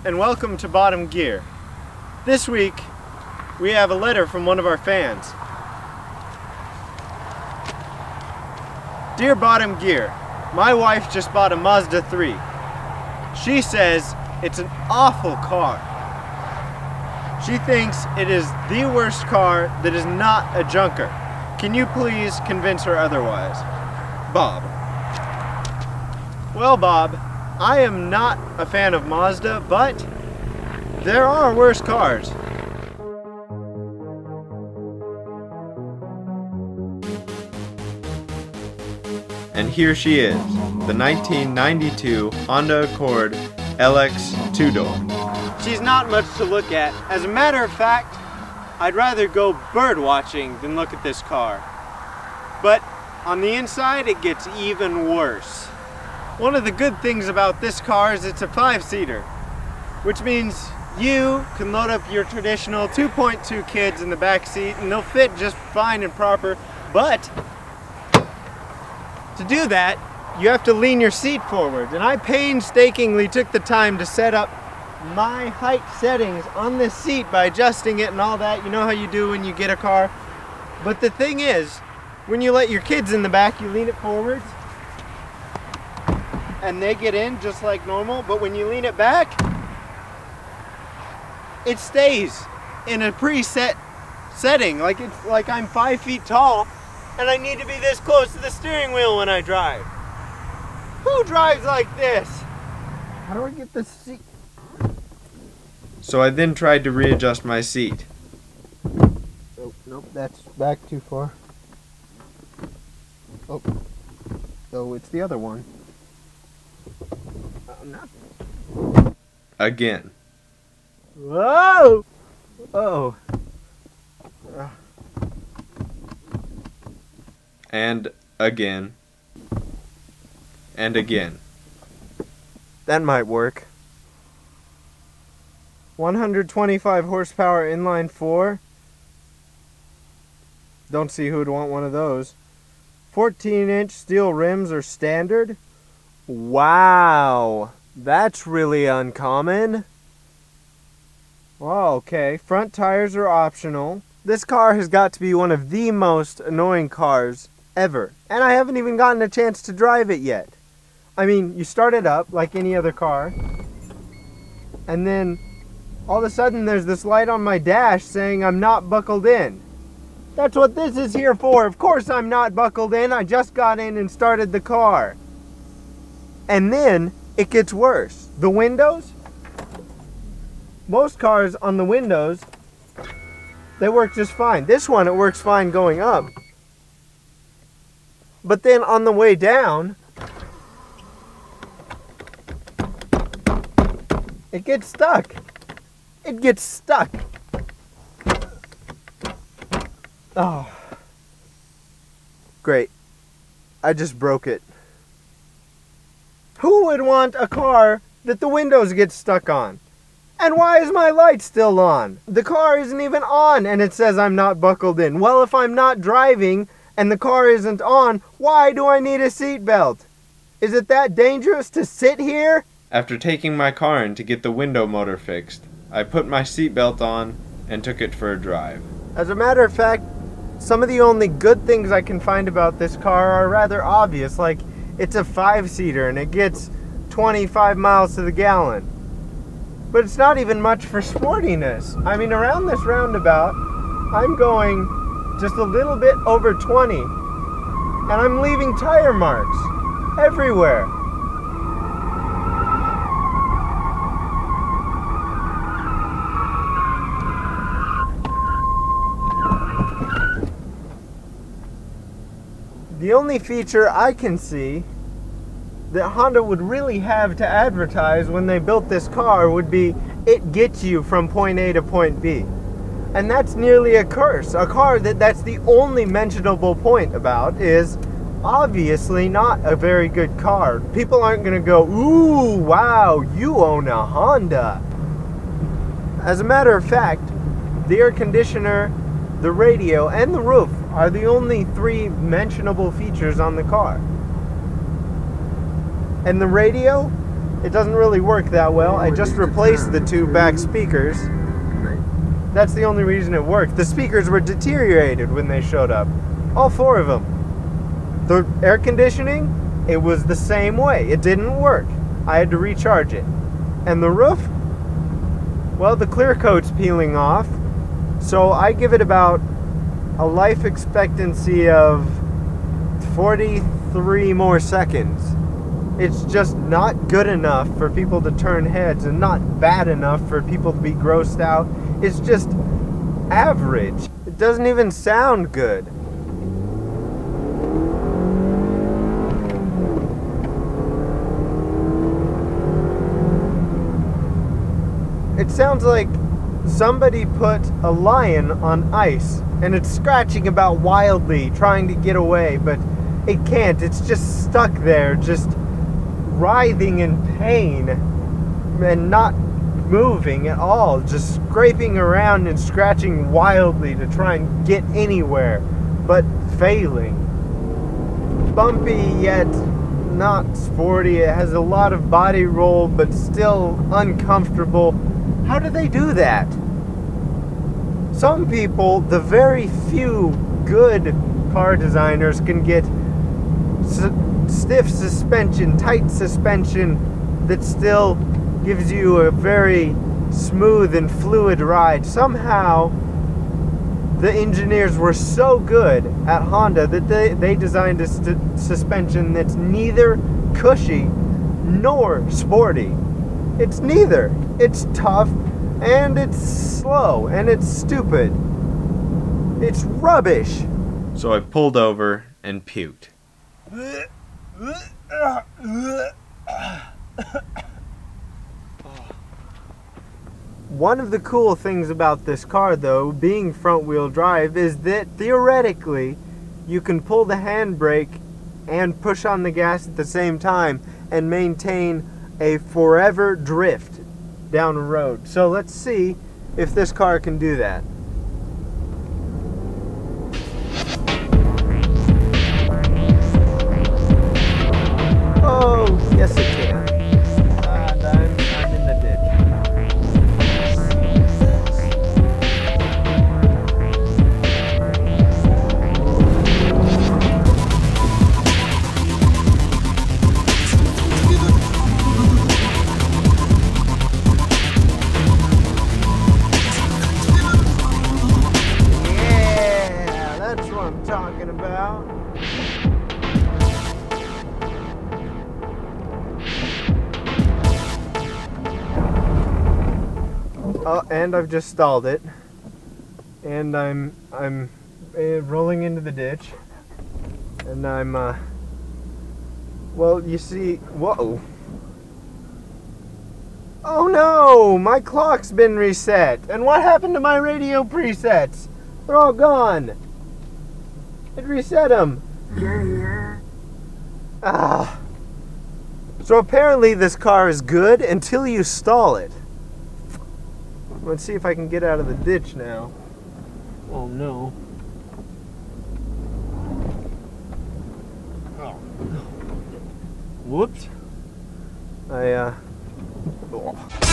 and welcome to Bottom Gear. This week, we have a letter from one of our fans. Dear Bottom Gear, my wife just bought a Mazda 3. She says it's an awful car. She thinks it is the worst car that is not a junker. Can you please convince her otherwise? Bob. Well, Bob, I am not a fan of Mazda, but there are worse cars. And here she is, the 1992 Honda Accord LX two-door. She's not much to look at. As a matter of fact, I'd rather go bird watching than look at this car. But on the inside, it gets even worse. One of the good things about this car is it's a 5-seater, which means you can load up your traditional 2.2 kids in the back seat and they'll fit just fine and proper. But to do that, you have to lean your seat forward. And I painstakingly took the time to set up my height settings on this seat by adjusting it and all that. You know how you do when you get a car. But the thing is, when you let your kids in the back, you lean it forward and they get in just like normal. But when you lean it back, it stays in a preset setting. Like it's like I'm 5 feet tall and I need to be this close to the steering wheel when I drive. Who drives like this? How do I get the seat? So I then tried to readjust my seat. Oh, nope, that's back too far. Oh, so it's the other one. Not. Again. Whoa! Oh. And again. And again. That might work. 125 horsepower inline 4. Don't see who would want one of those. 14-inch steel rims are standard. Wow, that's really uncommon. Well, okay, front tires are optional. This car has got to be one of the most annoying cars ever. And I haven't even gotten a chance to drive it yet. I mean, you start it up like any other car, and then all of a sudden there's this light on my dash saying I'm not buckled in. That's what this is here for. Of course I'm not buckled in. I just got in and started the car. And then it gets worse. The windows, most cars on the windows, they work just fine. This one, it works fine going up. But then on the way down, it gets stuck. It gets stuck. Oh. Great. I just broke it. Who would want a car that the windows get stuck on? And why is my light still on? The car isn't even on and it says I'm not buckled in. Well, if I'm not driving and the car isn't on, why do I need a seatbelt? Is it that dangerous to sit here? After taking my car in to get the window motor fixed, I put my seatbelt on and took it for a drive. As a matter of fact, some of the only good things I can find about this car are rather obvious, like it's a 5-seater and it gets 25 miles to the gallon. But it's not even much for sportiness. I mean, around this roundabout, I'm going just a little bit over 20, and I'm leaving tire marks everywhere. The only feature I can see that Honda would really have to advertise when they built this car would be it gets you from point A to point B. And that's nearly a curse. A car that's the only mentionable point about is obviously not a very good car. People aren't going to go, ooh, wow, you own a Honda. As a matter of fact, the air conditioner, the radio, and the roof are the only 3 mentionable features on the car. And the radio, it doesn't really work that well. I just replaced the two back speakers. That's the only reason it worked. The speakers were deteriorated when they showed up. All four of them. The air conditioning, it was the same way. It didn't work. I had to recharge it. And the roof, well, the clear coat's peeling off. So I give it about a life expectancy of 43 more seconds. It's just not good enough for people to turn heads and not bad enough for people to be grossed out. It's just average. It doesn't even sound good. It sounds like somebody put a lion on ice and it's scratching about wildly, trying to get away, but it can't. It's just stuck there, just writhing in pain and not moving at all, just scraping around and scratching wildly to try and get anywhere, but failing. Bumpy yet not sporty. It has a lot of body roll, but still uncomfortable. How do they do that? Some people, the very few good car designers, can get stiff suspension, tight suspension that still gives you a very smooth and fluid ride. Somehow, the engineers were so good at Honda that they designed a suspension that's neither cushy nor sporty. It's neither. It's tough, and it's slow, and it's stupid. It's rubbish. So I pulled over and puked. One of the cool things about this car, though, being front-wheel drive, is that theoretically you can pull the handbrake and push on the gas at the same time and maintain a forever drift down a road. So let's see if this car can do that. Oh, yes it can. And I'm in the ditch. Yeah, that's what I'm talking about. Oh, and I've just stalled it, and I'm rolling into the ditch, and I'm well, you see, whoa, oh no, my clock's been reset, and what happened to my radio presets? They're all gone. It reset them. Ah. So apparently this car is good until you stall it. Let's see if I can get out of the ditch now. Oh no. Oh. Whoops. Oh.